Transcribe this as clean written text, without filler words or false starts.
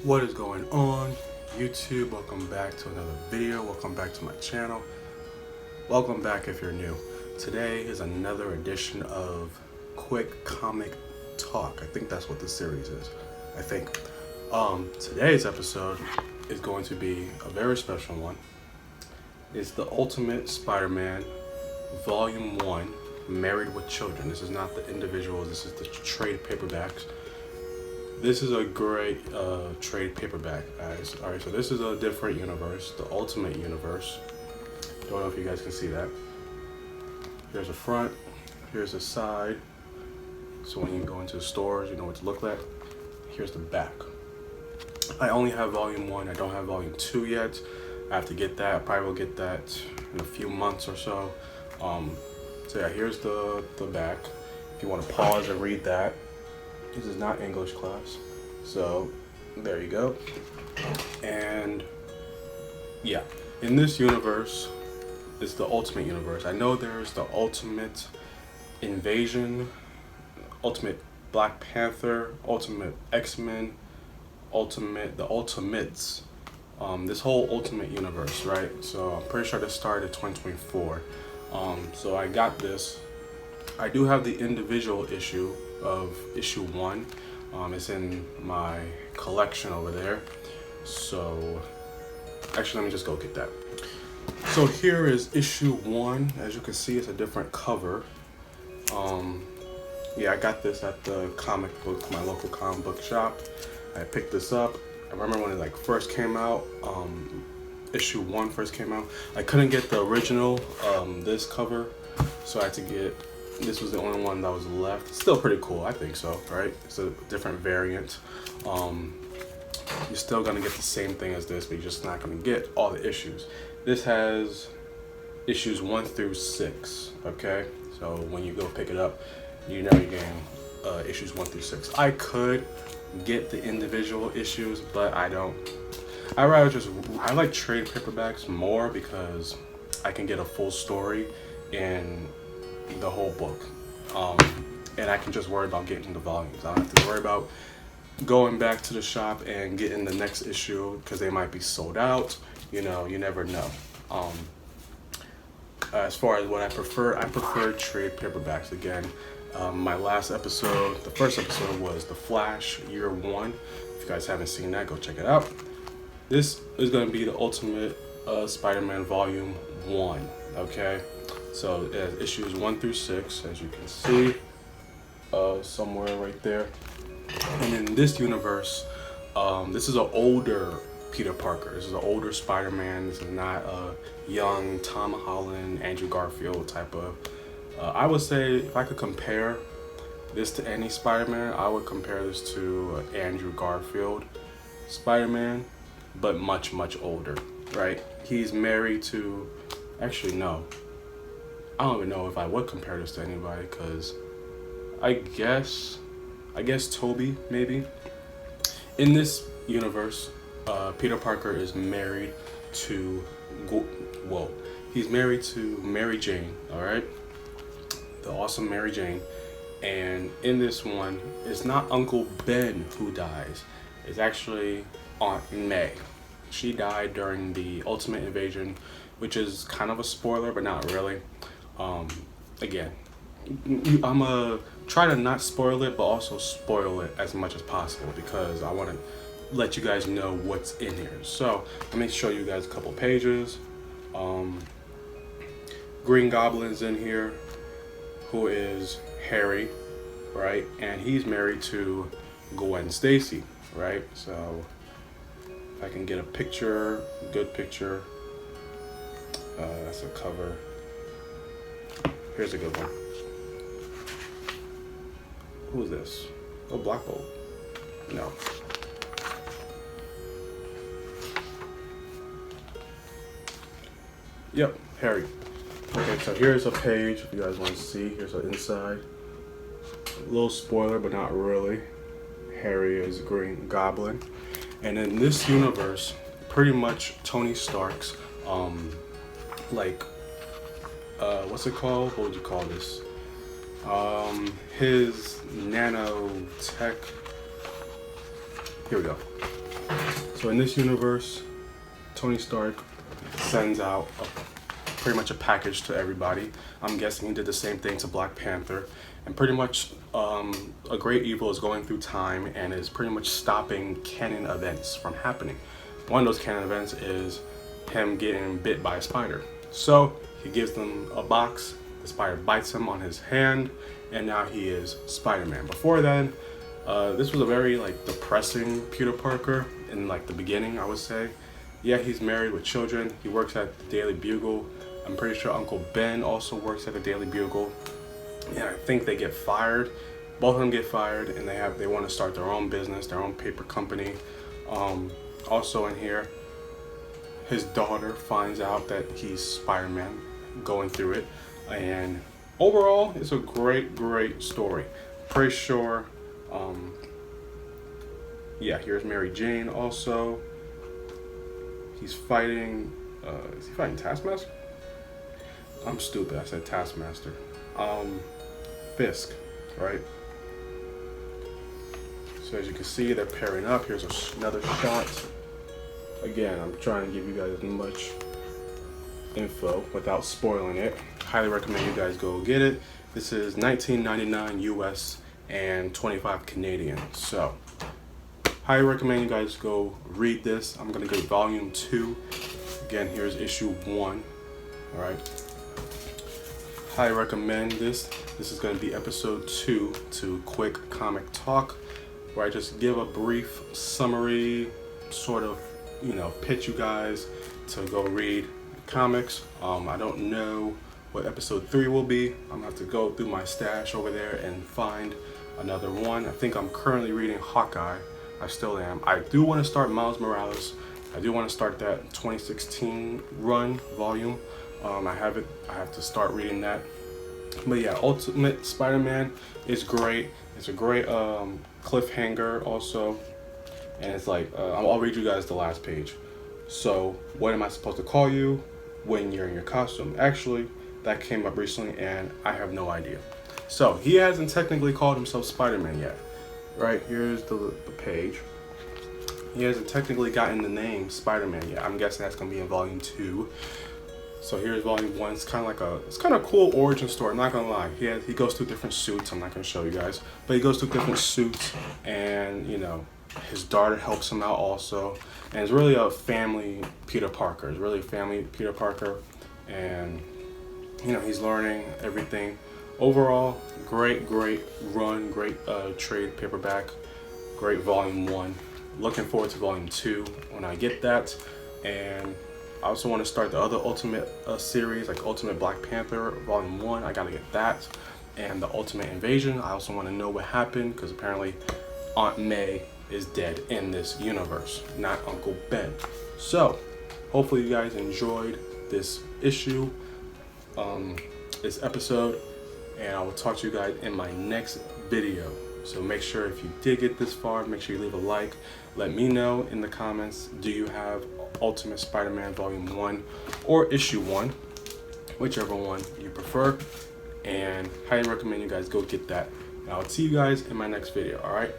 What is going on, YouTube? Welcome back to another video. Welcome back to my channel. Welcome back if you're new. Today is another edition of Quick Comic Talk. I think that's what the series is. I think. Today's episode is going to be a very special one. It's the Ultimate Spider-Man Volume 1, Married with Children. This is not the individuals, this is the trade paperbacks. This is a great trade paperback, guys. Alright, so this is a different universe, the Ultimate Universe. Don't know if you guys can see that. Here's the front, here's the side. So when you go into the stores, you know what to look like. Here's the back. I only have Volume 1, I don't have Volume 2 yet. I have to get that, I probably will get that in a few months or so. So yeah, here's the back. If you want to pause and read that. This is not English class, so there you go. And yeah, in this universe, it's the Ultimate Universe. I know there's the Ultimate Invasion, Ultimate Black Panther, Ultimate X-Men, the Ultimates. This whole Ultimate Universe, right? So I'm pretty sure this started 2024. So I got this. I do have the individual issue of issue 1. It's in my collection over there. So actually, let me just go get that. So here is issue 1. As you can see, it's a different cover. Yeah, I got this at the my local comic book shop. I picked this up. I remember when it first came out. Issue 1 first came out. I couldn't get the original this cover, so I had to get. This was the only one that was left. It's still pretty cool, I think so, right? It's a different variant. You're still gonna get the same thing as this, but you're just not gonna get all the issues. This has issues 1 through 6, okay? So when you go pick it up, you know you're getting issues 1 through 6. I could get the individual issues, but I don't. I like trade paperbacks more because I can get a full story in the whole book, and I can just worry about getting the volumes. I don't have to worry about going back to the shop and getting the next issue because they might be sold out. You know, you never know. As far as what I prefer trade paperbacks. Again, my last episode, the first episode, was The Flash Year 1. If you guys haven't seen that, go check it out. This is going to be the Ultimate Spider-Man Volume 1, okay? So it has issues 1 through 6, as you can see, somewhere right there. And in this universe, this is an older Peter Parker. This is an older Spider-Man. This is not a young Tom Holland, Andrew Garfield type of. I would say if I could compare this to any Spider-Man, I would compare this to Andrew Garfield Spider-Man, but much, much older, right? He's married to, actually no. I don't even know if I would compare this to anybody, because I guess Toby, maybe. In this universe, Peter Parker is married to, he's married to Mary Jane, alright? The awesome Mary Jane. And in this one, it's not Uncle Ben who dies. It's actually Aunt May. She died during the Ultimate Invasion, which is kind of a spoiler, but not really. Again, I'm gonna try to not spoil it, but also spoil it as much as possible because I want to let you guys know what's in here. So let me show you guys a couple pages. Green Goblin's in here, who is Harry, right? And he's married to Gwen Stacy, right? So if I can get a picture, good picture. That's a cover. Here's a good one. Who's this? Oh, Black Bolt. No. Yep, Harry. Okay, so here's a page if you guys want to see. Here's an inside. A little spoiler, but not really. Harry is Green Goblin. And in this universe, pretty much Tony Stark's, what's it called? What would you call this? His nanotech. Here we go. So in this universe, Tony Stark sends out pretty much a package to everybody. I'm guessing he did the same thing to Black Panther. And pretty much a great evil is going through time and is pretty much stopping canon events from happening. One of those canon events is him getting bit by a spider. So he gives them a box, the spider bites him on his hand, and now he is Spider-Man. Before then, this was a very depressing Peter Parker in the beginning, I would say. Yeah, he's married with children. He works at the Daily Bugle. I'm pretty sure Uncle Ben also works at the Daily Bugle. And I think they get fired. Both of them get fired, and they want to start their own business, their own paper company. Also in here, his daughter finds out that he's Spider-Man, going through it. And overall, it's a great story. Pretty sure, yeah, here's Mary Jane also. He's fighting, is he fighting Taskmaster? I'm stupid, I said Taskmaster. Fisk, right? So as you can see, they're pairing up. Here's another shot. Again, I'm trying to give you guys as much info without spoiling it. Highly recommend you guys go get it. This is $19.99 US and $25 Canadian. So highly recommend you guys go read this. I'm gonna get volume 2. Again, here's issue 1. All right. Highly recommend this. This is gonna be episode 2 to Quick Comic Talk, where I just give a brief summary, sort of, pitch you guys to go read comics. I don't know what episode 3 will be. I'm gonna have to go through my stash over there and find another one. I think I'm currently reading Hawkeye. I still am. I do want to start Miles Morales. I do want to start that 2016 run volume. I have to start reading that. But yeah, Ultimate Spider-Man is great. It's a great cliffhanger also. And it's I'll read you guys the last page. So, what am I supposed to call you when you're in your costume? Actually, that came up recently and I have no idea. So, he hasn't technically called himself Spider-Man yet. Right, here's the page. He hasn't technically gotten the name Spider-Man yet. I'm guessing that's gonna be in volume 2. So here's volume 1. It's kind of a cool origin story. I'm not gonna lie. He goes through different suits. I'm not gonna show you guys, but he goes through different suits, and his daughter helps him out also. And it's really a family Peter Parker. It's really a family Peter Parker, and he's learning everything. Overall, great run, great trade paperback, great volume 1. Looking forward to volume 2 when I get that. And I also want to start the other Ultimate series, like Ultimate Black Panther Volume 1. I gotta get that. And the Ultimate Invasion. I also want to know what happened, because apparently Aunt May is dead in this universe, not Uncle Ben. So, hopefully you guys enjoyed this issue, this episode, and I will talk to you guys in my next video. So make sure, if you did get this far, make sure you leave a like. Let me know in the comments, do you have Ultimate Spider-Man Volume 1 or Issue 1, whichever one you prefer, and highly recommend you guys go get that. And I'll see you guys in my next video, alright?